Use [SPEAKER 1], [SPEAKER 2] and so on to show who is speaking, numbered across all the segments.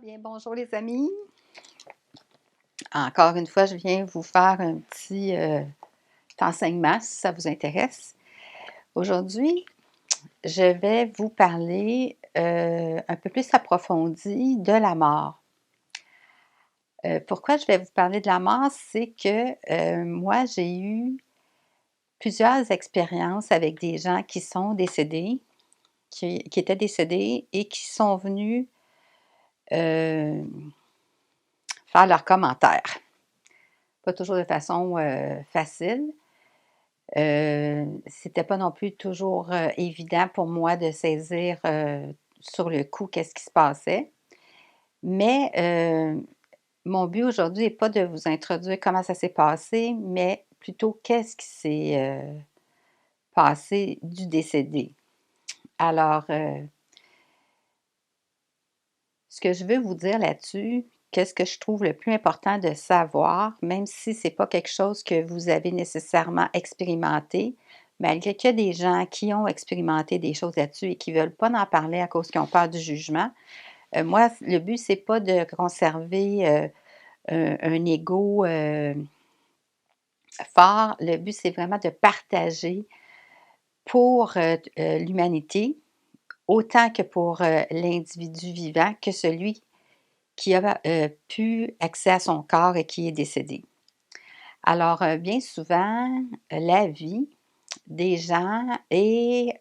[SPEAKER 1] Bien, bonjour les amis. Encore une fois, je viens vous faire un petit enseignement si ça vous intéresse. Aujourd'hui, je vais vous parler un peu plus approfondi de la mort. Pourquoi je vais vous parler de la mort? C'est que moi, j'ai eu plusieurs expériences avec des gens qui sont décédés, qui étaient décédés et qui sont venus euh, faire leurs commentaires. Pas toujours de façon facile. C'était pas non plus toujours évident pour moi de saisir sur le coup qu'est-ce qui se passait. Mais mon but aujourd'hui n'est pas de vous introduire comment ça s'est passé, mais plutôt qu'est-ce qui s'est passé du décédé. Alors, ce que je veux vous dire là-dessus, qu'est-ce que je trouve le plus important de savoir, même si ce n'est pas quelque chose que vous avez nécessairement expérimenté, malgré qu'il y a des gens qui ont expérimenté des choses là-dessus et qui ne veulent pas en parler à cause qu'ils ont peur du jugement. Moi, le but, c'est pas de conserver un ego fort. Le but, c'est vraiment de partager pour l'humanité, autant que pour l'individu vivant, que celui qui a pu accès à son corps et qui est décédé. Alors, bien souvent, la vie des gens est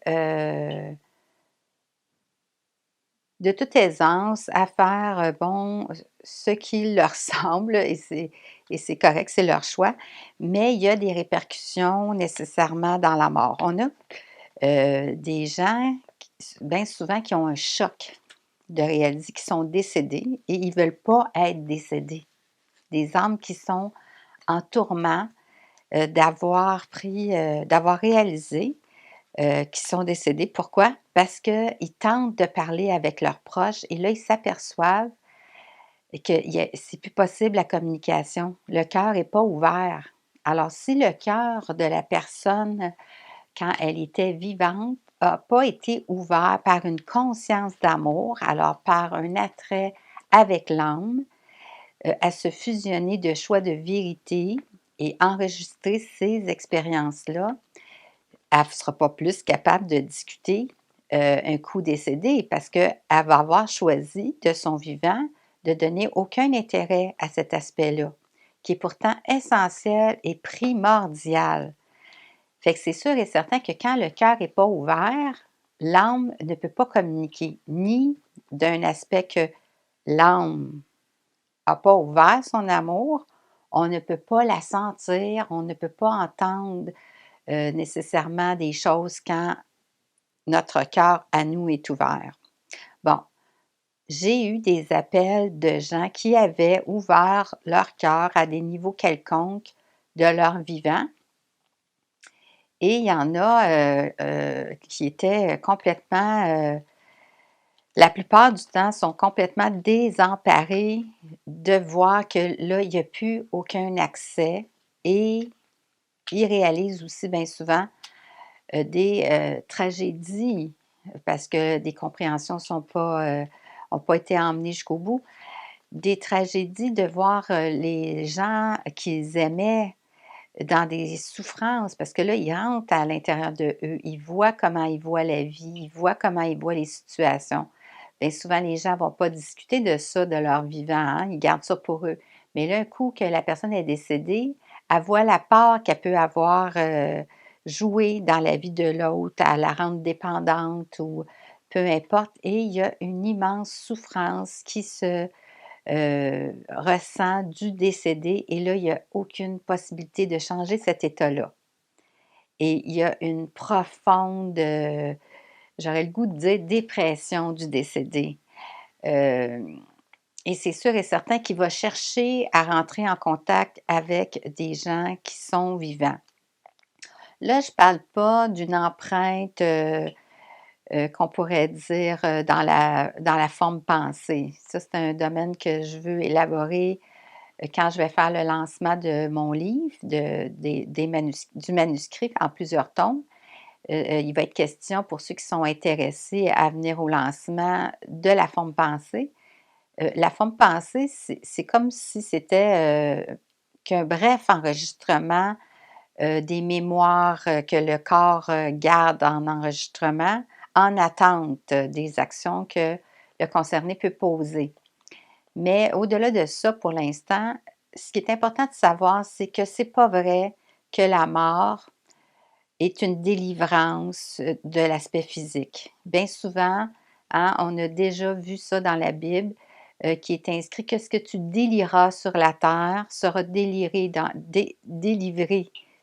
[SPEAKER 1] de toute aisance à faire, bon, ce qui leur semble et c'est correct, c'est leur choix, mais il y a des répercussions nécessairement dans la mort. On a des gens, bien souvent, qui ont un choc de réaliser qu'ils sont décédés et ils ne veulent pas être décédés. Des âmes qui sont en tourment d'avoir réalisé qu'ils sont décédés. Pourquoi? Parce qu'ils tentent de parler avec leurs proches et là, ils s'aperçoivent que c'est plus possible la communication. Le cœur n'est pas ouvert. Alors, si le cœur de la personne, quand elle était vivante, n'a pas été ouvert par une conscience d'amour, alors par un attrait avec l'âme, à se fusionner de choix de vérité et enregistrer ces expériences-là, elle ne sera pas plus capable de discuter un coup décédé parce qu'elle va avoir choisi de son vivant de donner aucun intérêt à cet aspect-là, qui est pourtant essentiel et primordial. Fait que c'est sûr et certain que quand le cœur n'est pas ouvert, l'âme ne peut pas communiquer, ni d'un aspect que l'âme n'a pas ouvert son amour, on ne peut pas la sentir, on ne peut pas entendre nécessairement des choses quand notre cœur à nous est ouvert. Bon, j'ai eu des appels de gens qui avaient ouvert leur cœur à des niveaux quelconques de leur vivant. Et il y en a qui étaient complètement, la plupart du temps, sont complètement désemparés de voir que là, il n'y a plus aucun accès et ils réalisent aussi bien souvent des tragédies parce que des compréhensions ont pas été emmenées jusqu'au bout. Des tragédies de voir les gens qu'ils aimaient dans des souffrances, parce que là, ils rentrent à l'intérieur de eux, ils voient comment ils voient la vie, ils voient comment ils voient les situations. Bien souvent, les gens ne vont pas discuter de ça, de leur vivant, hein, ils gardent ça pour eux. Mais là, un coup que la personne est décédée, elle voit la part qu'elle peut avoir joué dans la vie de l'autre, à la rendre dépendante ou peu importe. Et il y a une immense souffrance qui se ressent du décédé et là, il n'y a aucune possibilité de changer cet état-là. Et il y a une profonde, j'aurais le goût de dire dépression du décédé. Et c'est sûr et certain qu'il va chercher à rentrer en contact avec des gens qui sont vivants. Là, je ne parle pas d'une empreinte qu'on pourrait dire dans la forme pensée. Ça, c'est un domaine que je veux élaborer quand je vais faire le lancement de mon livre, du manuscrit en plusieurs tomes. Il va être question pour ceux qui sont intéressés à venir au lancement de la forme pensée. La forme pensée, c'est comme si c'était, qu'un bref enregistrement, des mémoires, que le corps, garde en enregistrement, en attente des actions que le concerné peut poser. Mais au-delà de ça, pour l'instant, ce qui est important de savoir, c'est que c'est pas vrai que la mort est une délivrance, de l'aspect physique. Bien souvent, hein, on a déjà vu ça dans la Bible, qui est inscrit que ce que tu délieras sur la terre sera délivré,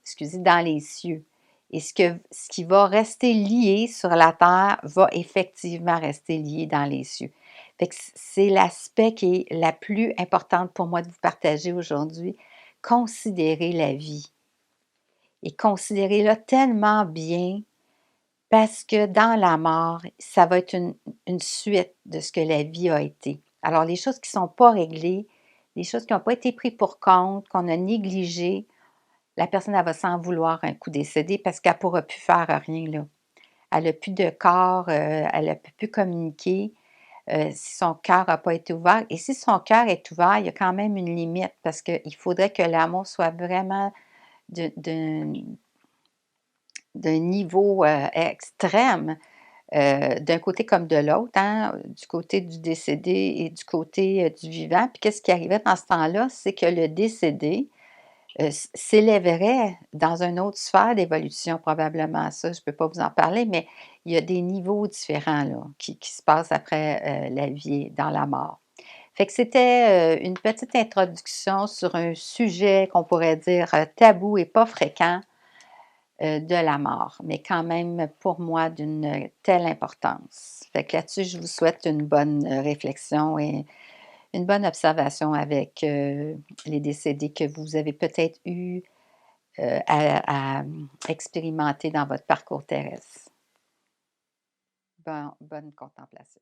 [SPEAKER 1] excusez, dans les cieux. Et ce qui va rester lié sur la terre va effectivement rester lié dans les cieux. Fait que c'est l'aspect qui est la plus importante pour moi de vous partager aujourd'hui. Considérez la vie et considérez-la tellement bien parce que dans la mort, ça va être une suite de ce que la vie a été. Alors, les choses qui ne sont pas réglées, les choses qui n'ont pas été prises pour compte, qu'on a négligées, la personne, elle va s'en vouloir un coup décédé parce qu'elle ne pourra plus faire rien, là. Elle n'a plus de corps, elle ne peut plus communiquer, si son cœur n'a pas été ouvert. Et si son cœur est ouvert, il y a quand même une limite parce qu'il faudrait que l'amour soit vraiment d'un niveau, extrême, d'un côté comme de l'autre, hein, du côté du décédé et du côté, du vivant. Puis qu'est-ce qui arrivait dans ce temps-là? C'est que le décédé, s'élèverait dans une autre sphère d'évolution probablement. Ça, je ne peux pas vous en parler, mais il y a des niveaux différents là, qui se passent après, la vie dans la mort. Fait que c'était, une petite introduction sur un sujet qu'on pourrait dire, tabou et pas fréquent, de la mort, mais quand même pour moi d'une telle importance. Fait que là-dessus, je vous souhaite une bonne, réflexion et une bonne observation avec, les décédés que vous avez peut-être eu, expérimenter dans votre parcours terrestre. Bonne contemplation.